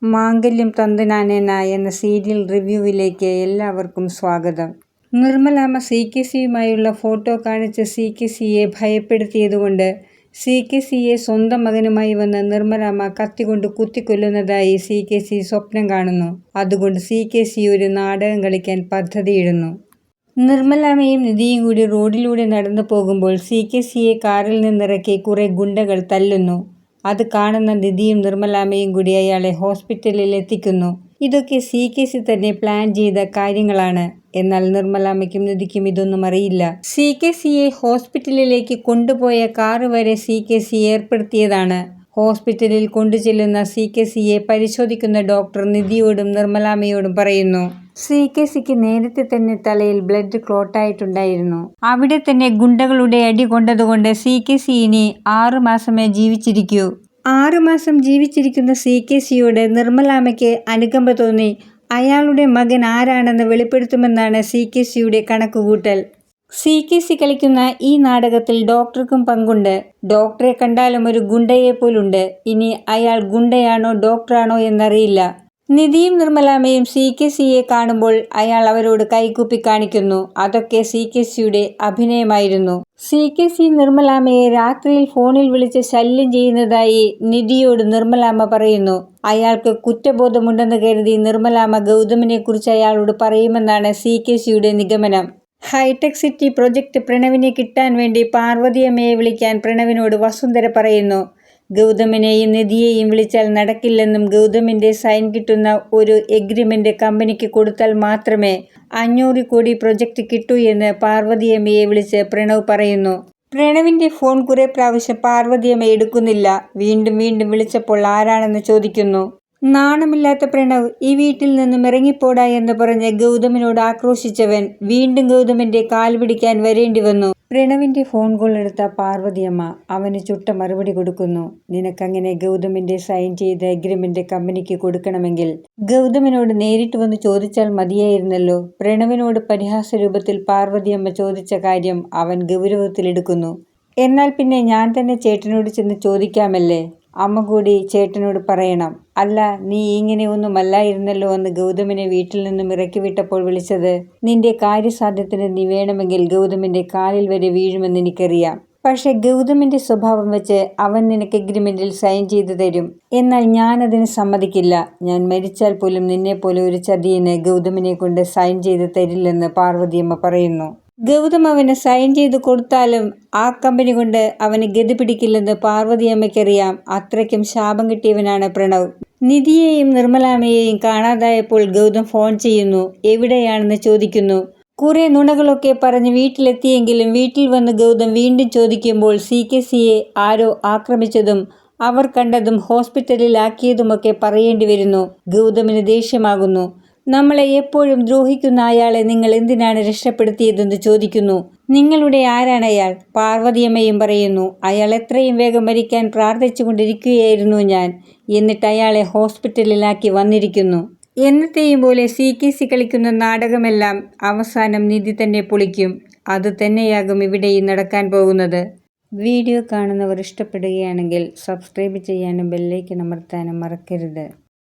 മാംഗല്യം തന്തുനാനേന എന്ന സീരിയൽ റിവ്യൂവിലേക്ക് എല്ലാവർക്കും സ്വാഗതം. നിർമ്മലാമ്മ CKCയുമായുള്ള ഫോട്ടോ കാണിച്ച് CKCയെ ഭയപ്പെടുത്തിയതുകൊണ്ട് CKCയെ സ്വന്തം മകനുമായി വന്ന് നിർമ്മലാമ്മ കത്തികൊണ്ട് കുത്തിക്കൊല്ലുന്നതായി CKC സ്വപ്നം കാണുന്നു. അതുകൊണ്ട് CKC ഒരു നാടകം കളിക്കാൻ പദ്ധതിയിടുന്നു. നിർമ്മലാമ്മയും നിധിയും കൂടി റോഡിലൂടെ നടന്നു പോകുമ്പോൾ CKCയെ കാറിൽ നിന്നിറക്കി കുറെ ഗുണ്ടകൾ തല്ലുന്നു. അത് കാണുന്ന നിധിയും നിർമ്മലാമ്മയും കൂടി അയാളെ ഹോസ്പിറ്റലിൽ എത്തിക്കുന്നു. ഇതൊക്കെ CKC തന്നെ പ്ലാൻ ചെയ്ത കാര്യങ്ങളാണ്. എന്നാൽ നിർമ്മലാമ്മയ്ക്കും നിധിക്കും ഇതൊന്നും അറിയില്ല. CKCയെ ഹോസ്പിറ്റലിലേക്ക് കൊണ്ടുപോയ കാറ് വരെ CKC ഏർപ്പെടുത്തിയതാണ്. ഹോസ്പിറ്റലിൽ കൊണ്ടുചെല്ലുന്ന CKCയെ പരിശോധിക്കുന്ന ഡോക്ടർ നിധിയോടും നിർമ്മലാമ്മയോടും പറയുന്നു, CKCക്ക് നേരത്തെ തന്നെ തലയിൽ ബ്ലഡ് ക്ലോട്ടായിട്ടുണ്ടായിരുന്നു. അവിടെ തന്നെ ഗുണ്ടകളുടെ അടി കൊണ്ടതുകൊണ്ട് CKC ഇനി 6 മാസമേ ജീവിച്ചിരിക്കൂ. 6 മാസം ജീവിച്ചിരിക്കുന്ന CKCയോട് നിർമ്മലാമ്മയ്ക്ക് അനുകമ്പ തോന്നി. അയാളുടെ മകൻ ആരാണെന്ന് വെളിപ്പെടുത്തുമെന്നാണ് CKCയുടെ കണക്കുകൂട്ടൽ. CKC കളിക്കുന്ന ഈ നാടകത്തിൽ ഡോക്ടർക്കും പങ്കുണ്ട്. ഡോക്ടറെ കണ്ടാലും ഒരു ഗുണ്ടയെപ്പോലുണ്ട്. ഇനി അയാൾ ഗുണ്ടയാണോ ഡോക്ടറാണോ എന്നറിയില്ല. നിധിയും നിർമ്മലാമ്മയും CKCയെ കാണുമ്പോൾ അയാൾ അവരോട് കൈകൂപ്പി കാണിക്കുന്നു. അതൊക്കെ CKCയുടെ അഭിനയമായിരുന്നു. CKC നിർമ്മലാമ്മയെ രാത്രിയിൽ ഫോണിൽ വിളിച്ച് ശല്യം ചെയ്യുന്നതായി നിധിയോട് നിർമ്മലാമ്മ പറയുന്നു. അയാൾക്ക് കുറ്റബോധമുണ്ടെന്ന് കരുതി നിർമ്മലാമ്മ ഗൗതമിനെക്കുറിച്ച് അയാളോട് പറയുമെന്നാണ് CKCയുടെ നിഗമനം. ഹൈടെക് സിറ്റി പ്രൊജക്ട് പ്രണവിനെ കിട്ടാൻ വേണ്ടി പാർവതിയമ്മയെ വിളിക്കാൻ പ്രണവിനോട് വസുന്ധര പറയുന്നു. ഗൗതമിനെയും നിധിയെയും വിളിച്ചാൽ നടക്കില്ലെന്നും ഗൗതമിൻ്റെ സൈൻ കിട്ടുന്ന ഒരു എഗ്രിമെൻ്റ് കമ്പനിക്ക് കൊടുത്താൽ മാത്രമേ 500 കോടി പ്രൊജക്റ്റ് കിട്ടൂ എന്ന് പാർവതിയമ്മയെ വിളിച്ച് പ്രണവ് പറയുന്നു. പ്രണവിൻ്റെ ഫോൺ കുറെ പ്രാവശ്യം പാർവതിയമ്മ എടുക്കുന്നില്ല. വീണ്ടും വീണ്ടും വിളിച്ചപ്പോൾ ആരാണെന്ന് ചോദിക്കുന്നു. നാണമില്ലാത്ത പ്രണവ്, ഈ വീട്ടിൽ നിന്നും ഇറങ്ങിപ്പോടാ എന്ന് പറഞ്ഞ് ഗൗതമിനോട് ആക്രോശിച്ചവൻ വീണ്ടും ഗൗതമിൻ്റെ കാൽ പിടിക്കാൻ വരേണ്ടി വന്നു. പ്രണവിൻ്റെ ഫോൺ കോൾ എടുത്ത പാർവതിയമ്മ അവന് ചുട്ട മറുപടി കൊടുക്കുന്നു. നിനക്കങ്ങനെ ഗൗതമിൻ്റെ സൈൻ ചെയ്ത എഗ്രിമെൻ്റ് കമ്പനിക്ക് കൊടുക്കണമെങ്കിൽ ഗൗതമിനോട് നേരിട്ട് വന്ന് ചോദിച്ചാൽ മതിയായിരുന്നല്ലോ. പ്രണവിനോട് പരിഹാസ രൂപത്തിൽ പാർവതിയമ്മ ചോദിച്ച കാര്യം അവൻ ഗൗരവത്തിലെടുക്കുന്നു. എന്നാൽ പിന്നെ ഞാൻ തന്നെ ചേട്ടനോട് ചെന്ന് ചോദിക്കാമല്ലേ, അമ്മ കൂടി ചേട്ടനോട് പറയണം. അല്ല, നീ ഇങ്ങനെ ഒന്നുമല്ലായിരുന്നല്ലോ എന്ന് ഗൗതമിനെ വീട്ടിൽ നിന്നും ഇറക്കി വിട്ടപ്പോൾ വിളിച്ചത്. നിന്റെ കാര്യസാധ്യത്തിന് നീ വേണമെങ്കിൽ ഗൗതമിൻ്റെ കാലിൽ വരെ വീഴുമെന്ന് എനിക്കറിയാം. പക്ഷെ ഗൗതമിൻ്റെ സ്വഭാവം വെച്ച് അവൻ നിനക്ക് എഗ്രിമെൻറ്റിൽ സൈൻ ചെയ്തു തരും. എന്നാൽ ഞാനതിന് സമ്മതിക്കില്ല. ഞാൻ മരിച്ചാൽ പോലും നിന്നെപ്പോലെ ഒരു ചതിയന് ഗൗതമിനെ കൊണ്ട് സൈൻ ചെയ്ത് തരില്ലെന്ന് പാർവതിയമ്മ പറയുന്നു. ഗൗതം അവന് സൈൻ ചെയ്ത് കൊടുത്താലും ആ കമ്പനി കൊണ്ട് അവന് ഗതി പിടിക്കില്ലെന്ന് പാർവതിയമ്മയ്ക്കറിയാം. അത്രയ്ക്കും ശാപം കിട്ടിയവനാണ് പ്രണവ്. നിധിയെയും നിർമ്മലാമ്മയെയും കാണാതായപ്പോൾ ഗൗതം ഫോൺ ചെയ്യുന്നു. എവിടെയാണെന്ന് ചോദിക്കുന്നു. കുറെ നുണകളൊക്കെ പറഞ്ഞ് വീട്ടിലെത്തിയെങ്കിലും വീട്ടിൽ വന്ന് ഗൗതം വീണ്ടും ചോദിക്കുമ്പോൾ CKCയെ ആരോ ആക്രമിച്ചതും അവർ കണ്ടതും ഹോസ്പിറ്റലിലാക്കിയതുമൊക്കെ പറയേണ്ടി വരുന്നു. ഗൗതമിന് ദേഷ്യമാകുന്നു. നമ്മളെ എപ്പോഴും ദ്രോഹിക്കുന്ന അയാളെ നിങ്ങൾ എന്തിനാണ് രക്ഷപ്പെടുത്തിയതെന്ന് ചോദിക്കുന്നു. നിങ്ങളുടെ ആരാണയാൾ? പാർവതിയമ്മയും പറയുന്നു. അയാൾ എത്രയും വേഗം മരിക്കാൻ പ്രാർത്ഥിച്ചു കൊണ്ടിരിക്കുകയായിരുന്നു ഞാൻ. എന്നിട്ട് അയാളെ ഹോസ്പിറ്റലിലാക്കി വന്നിരിക്കുന്നു. എന്നത്തെയും പോലെ CKC കളിക്കുന്ന നാടകമെല്ലാം അവസാനം നിധി തന്നെ പൊളിക്കും. അത് തന്നെയാകും ഇവിടെയും നടക്കാൻ പോകുന്നത്. വീഡിയോ കാണുന്നവർ ഇഷ്ടപ്പെടുകയാണെങ്കിൽ സബ്സ്ക്രൈബ് ചെയ്യാനും ബെല്ലൈക്കൺ അമർത്താനും മറക്കരുത്.